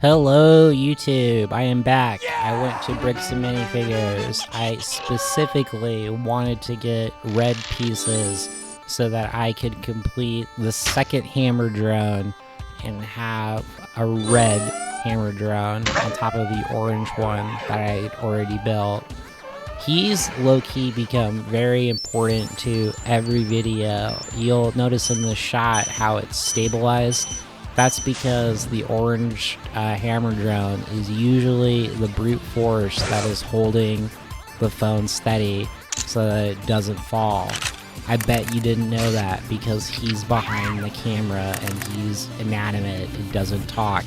Hello YouTube, I am back. I went to Bricks Minifigures. I specifically wanted to get red pieces so that I could complete the second hammer drone and have a red hammer drone on top of the orange one that I had already built. He's low-key become very important to every video. You'll notice in the shot how it's stabilized. That's because the orange hammer drone is usually the brute force that is holding the phone steady so that it doesn't fall. I bet you didn't know that because he's behind the camera and he's inanimate and doesn't talk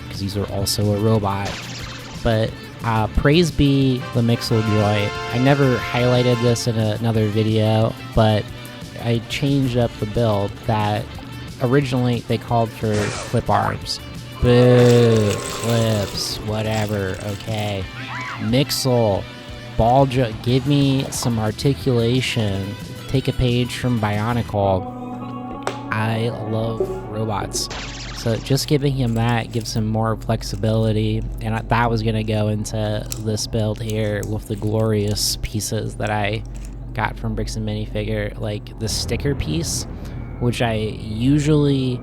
because he's also a robot. But praise be the MECHS droid. I never highlighted this in another video, but I changed up the build that originally they called for clip arms. Boo, clips, whatever, okay. MECHS, ball give me some articulation. Take a page from Bionicle. I love robots. So just giving him that gives him more flexibility, and that was gonna go into this build here with the glorious pieces that I got from Bricks and Minifigure, like the sticker piece, which I usually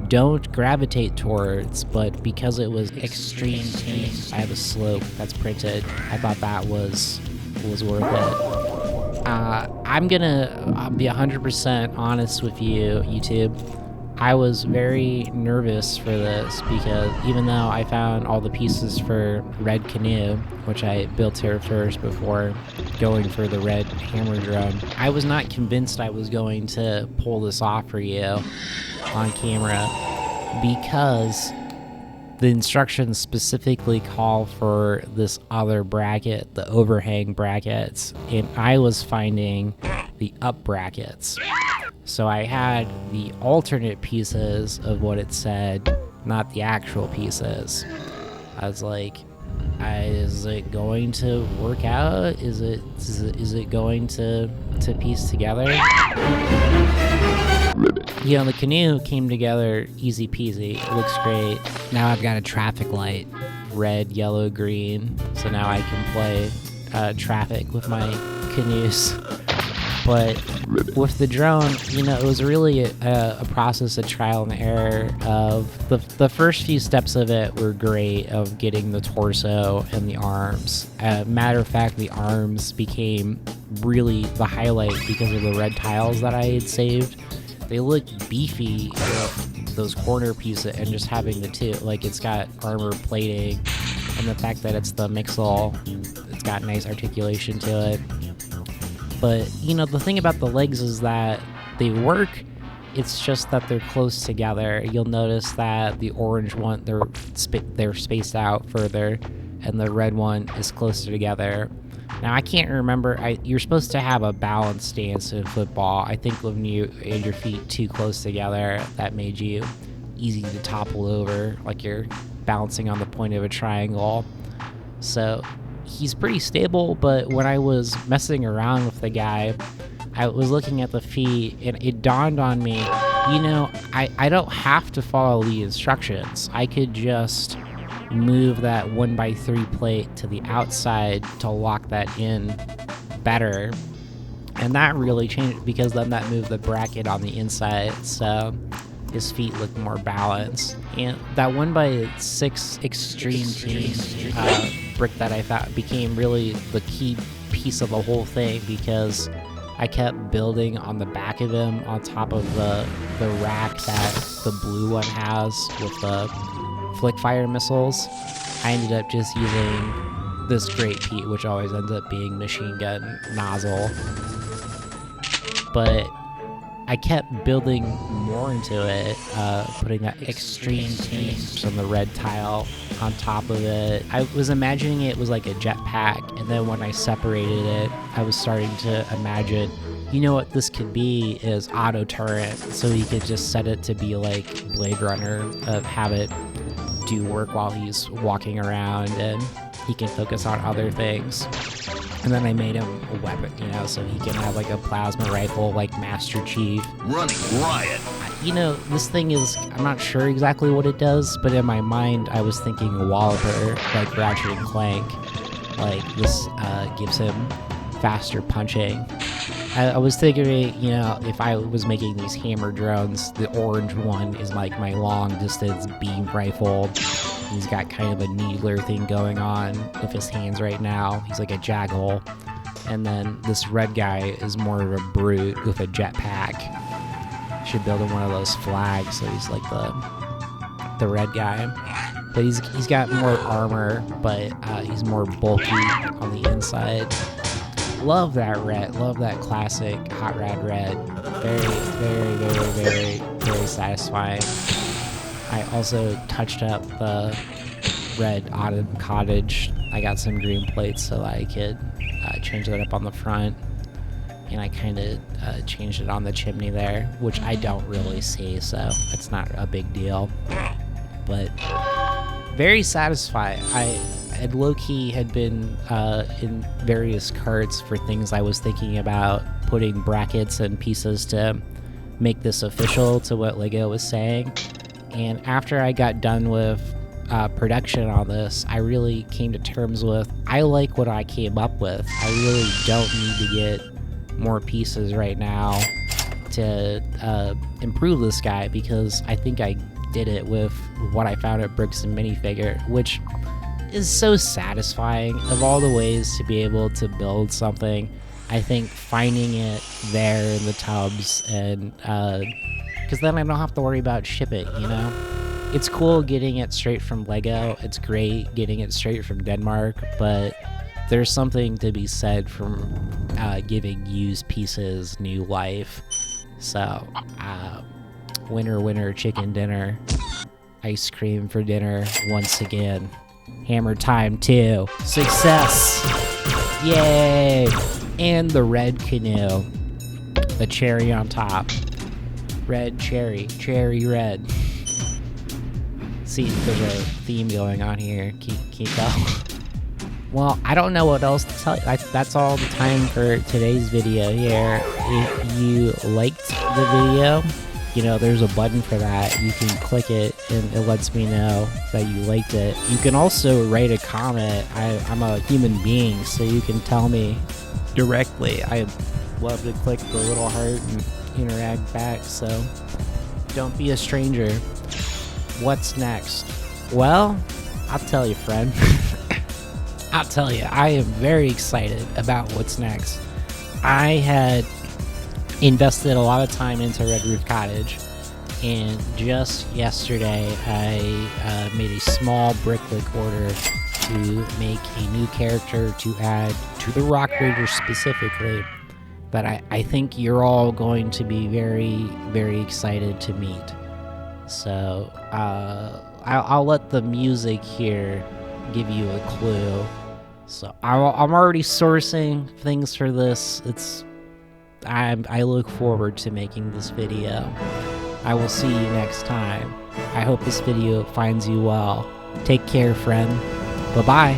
don't gravitate towards, but because it was extreme team, I have a slope that's printed. I thought that was worth it. I'm gonna be 100% honest with you, YouTube. I was very nervous for this because even though I found all the pieces for Red Canoe, which I built here first before going for the red hammer drone, I was not convinced I was going to pull this off for you on camera because the instructions specifically call for this other bracket, the overhang brackets, and I was finding the up brackets. So I had the alternate pieces of what it said, not the actual pieces. I was like, is it going to work out? Is it going to piece together? You know, the canoe came together easy peasy. It looks great. Now I've got a traffic light, red, yellow, green. So now I can play traffic with my canoes. But with the drone, you know, it was really a process of trial and error. Of the first few steps of it were great, of getting the torso and the arms. Matter of fact, the arms became really the highlight because of the red tiles that I had saved. They look beefy with those corner pieces and just having the two. Like, it's got armor plating, and the fact that it's the MECHS, it's got nice articulation to it. But, you know, the thing about the legs is that they work, it's just that they're close together. You'll notice that the orange one, they're spaced out further, and the red one is closer together. Now, I can't remember, you're supposed to have a balanced stance in football. I think when you had your feet too close together, that made you easy to topple over, like you're balancing on the point of a triangle. So he's pretty stable, but when I was messing around with the guy, I was looking at the feet, and it dawned on me, you know, I don't have to follow the instructions. I could just move that 1x3 plate to the outside to lock that in better. And that really changed because then that moved the bracket on the inside, so his feet look more balanced. And that 1x6 extreme team brick that I found became really the key piece of the whole thing because I kept building on the back of him on top of the rack that the blue one has with the flick fire missiles. I ended up just using this great piece, which always ends up being machine gun nozzle. But I kept building more into it, putting that extreme teams on the red tile on top of it. I was imagining it was like a jetpack, and then when I separated it, I was starting to imagine, you know what this could be is auto turret, so you could just set it to be like Blade Runner, have it do work while he's walking around, and he can focus on other things. And then I made him a weapon, you know, so he can have like a plasma rifle like Master Chief. Running riot. you know, this thing is, I'm not sure exactly what it does, but in my mind, I was thinking Walloper, like Ratchet and Clank. Like, this gives him faster punching. I was thinking, you know, if I was making these hammer drones, the orange one is like my long-distance beam rifle. He's got kind of a needler thing going on with his hands right now. He's like a jackal. And then this red guy is more of a brute with a jetpack. Should build him one of those flags so he's like the red guy. But he's got more armor, but he's more bulky on the inside. Love that red. Love that classic Hot Rad red. Very, very, very, very, very satisfying. I also touched up the red Autumn Cottage. I got some green plates so I could change that up on the front. And I kind of changed it on the chimney there, which I don't really see, so it's not a big deal. But very satisfying. I low-key had been in various carts for things I was thinking about putting brackets and pieces to make this official to what LEGO was saying. And after I got done with production on this, I really came to terms with, I like what I came up with. I really don't need to get more pieces right now to improve this guy, because I think I did it with what I found at Bricks and Minifigure, which is so satisfying. Of all the ways to be able to build something, I think finding it there in the tubs, and because then I don't have to worry about shipping, you know? It's cool getting it straight from LEGO, it's great getting it straight from Denmark, but there's something to be said from giving used pieces new life. So, winner, winner, chicken dinner, ice cream for dinner once again. Hammer time too. Success! Yay! And the Red Canoe. The cherry on top. Red cherry. Cherry red. See, there's a theme going on here. Keep going. Well, I don't know what else to tell you. That's all the time for today's video here. If you liked the video, you know, there's a button for that. You can click it and it lets me know that you liked it. You can also write a comment. I'm a human being, so you can tell me directly. I love to click the little heart and interact back, so don't be a stranger. What's next? Well, I'll tell you, friend. I'll tell you, I am very excited about what's next. I had invested a lot of time into Red Roof Cottage, and just yesterday I made a small bricklick order to make a new character to add to the Rock Raider specifically that I think you're all going to be very, very excited to meet. So I'll let the music here give you a clue. So I'm already sourcing things for this. I look forward to making this video. I will see you next time. I hope this video finds you well. Take care, friend. Bye-bye.